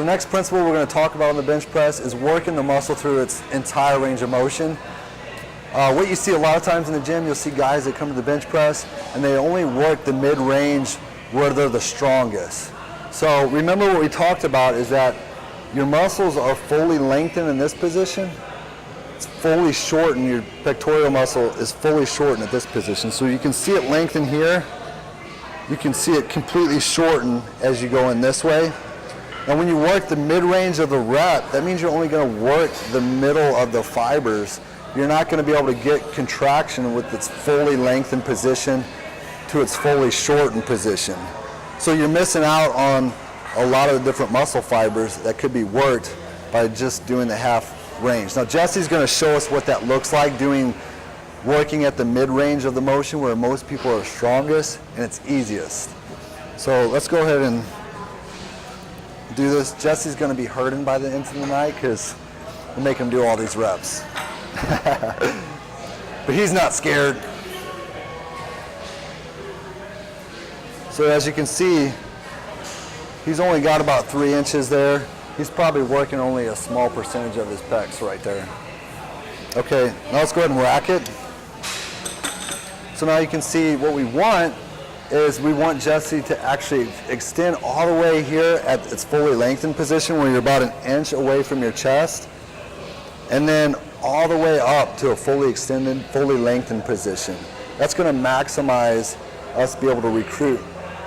next principle we're going to talk about on the bench press is working the muscle through its entire range of motion. What you see a lot of times in the gym, you'll see guys that come to the bench press and they only work the mid-range where they're the strongest. So remember what we talked about is that your muscles are fully lengthened in this position. It's fully shortened. Your pectoral muscle is fully shortened at this position. So you can see it lengthen here. You can see it completely shorten as you go in this way. And when you work the mid-range of the rep, that means you're only going to work the middle of the fibers. You're not going to be able to get contraction with its fully lengthened position to its fully shortened position. So you're missing out on a lot of the different muscle fibers that could be worked by just doing the half range. Now Jesse's going to show us what that looks like working at the mid-range of the motion where most people are strongest and it's easiest. So let's go ahead and do this. Jesse's going to be hurting by the end of the night because we'll make him do all these reps. But he's not scared. So as you can see, he's only got about 3 inches there. He's probably working only a small percentage of his pecs right there. Okay, now let's go ahead and rack it. So now you can see what we want is we want Jesse to actually extend all the way here at its fully lengthened position where you're about 1 inch away from your chest, and then all the way up to a fully extended, fully lengthened position. That's going to maximize us be able to recruit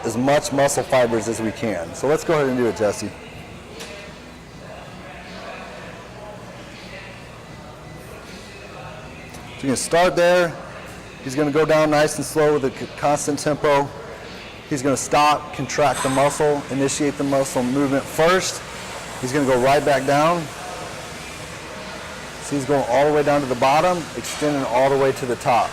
as much muscle fibers as we can. So let's go ahead and do it, Jesse. So you can start there. He's going to go down nice and slow with a constant tempo. He's going to stop, contract the muscle, initiate the muscle movement first. He's going to go right back down. So he's going all the way down to the bottom, extending all the way to the top.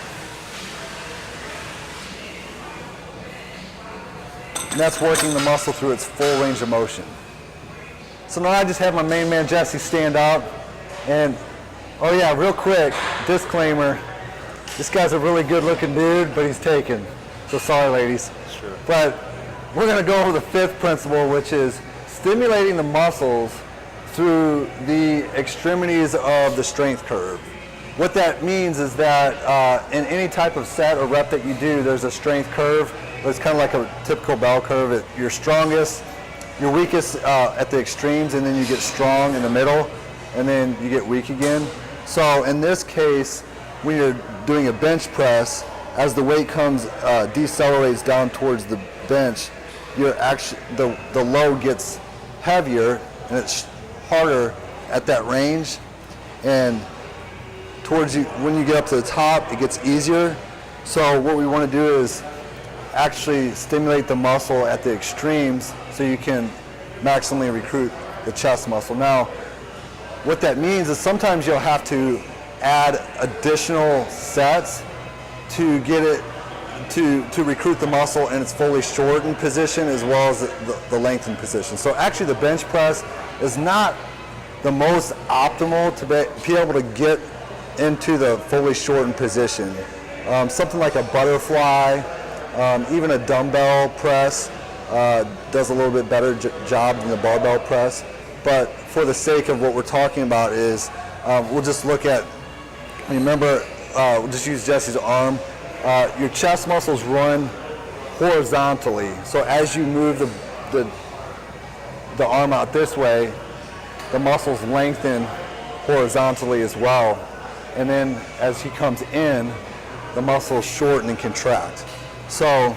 And that's working the muscle through its full range of motion. So now I just have my main man Jesse stand up. And, oh yeah, real quick, disclaimer, this guy's a really good looking dude, but he's taken. So sorry, ladies. Sure. But we're going to go over the 5th principle, which is stimulating the muscles through the extremities of the strength curve. What that means is that in any type of set or rep that you do, there's a strength curve. It's kind of like a typical bell curve. At your strongest, your weakest at the extremes, and then you get strong in the middle, and then you get weak again. So in this case, when you're doing a bench press, as the weight decelerates down towards the bench, you're actually the load gets heavier and it's harder at that range, and when you get up to the top, it gets easier. So what we want to do is actually stimulate the muscle at the extremes so you can maximally recruit the chest muscle. Now, what that means is sometimes you'll have to add additional sets to get it to recruit the muscle in its fully shortened position as well as the lengthened position. So actually the bench press is not the most optimal to be able to get into the fully shortened position. Something like a butterfly, even a dumbbell press does a little bit better job than the barbell press. But for the sake of what we're talking about is we'll just look at, remember, we'll just use Jesse's arm. Your chest muscles run horizontally. So as you move the arm out this way, the muscles lengthen horizontally as well. And then as he comes in, the muscles shorten and contract. So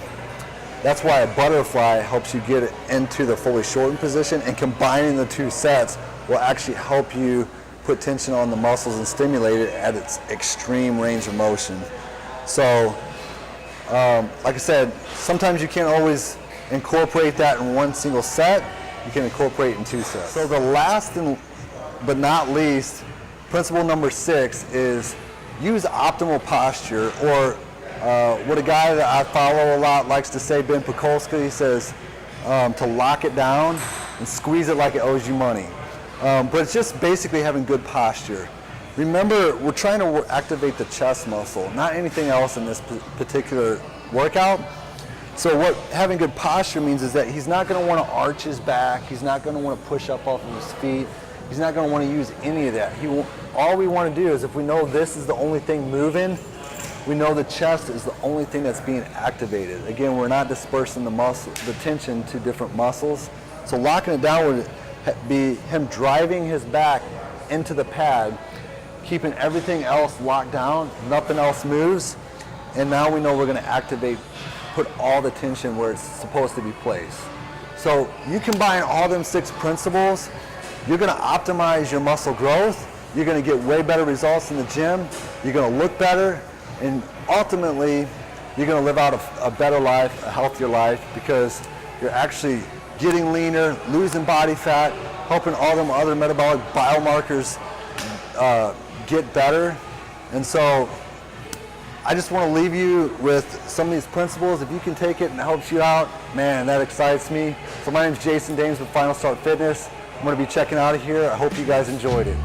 that's why a butterfly helps you get it into the fully shortened position, and combining the 2 sets will actually help you put tension on the muscles and stimulate it at its extreme range of motion. So, like I said, sometimes you can't always incorporate that in one single set. You can incorporate it in 2 sets. So the last but not least, principle number 6 is use optimal posture, or what a guy that I follow a lot likes to say, Ben Pakulski, he says to lock it down and squeeze it like it owes you money. But it's just basically having good posture. Remember, we're trying to activate the chest muscle, not anything else in this particular workout. So what having good posture means is that he's not going to want to arch his back. He's not going to want to push up off of his feet. He's not going to want to use any of that. All we want to do is, if we know this is the only thing moving, we know the chest is the only thing that's being activated. Again, we're not dispersing the tension to different muscles. So locking it down would be him driving his back into the pad, keeping everything else locked down, nothing else moves, and now we know we're going to activate, put all the tension where it's supposed to be placed. So you combine all them 6 principles, you're going to optimize your muscle growth, you're going to get way better results in the gym, you're going to look better, and ultimately you're going to live out a better life, a healthier life, because you're actually getting leaner, losing body fat, helping all them other metabolic biomarkers get better. And so I just want to leave you with some of these principles. If you can take it and it helps you out, man, that excites me. So my name is Jason Dames with Final Start Fitness. I'm going to be checking out of here. I hope you guys enjoyed it.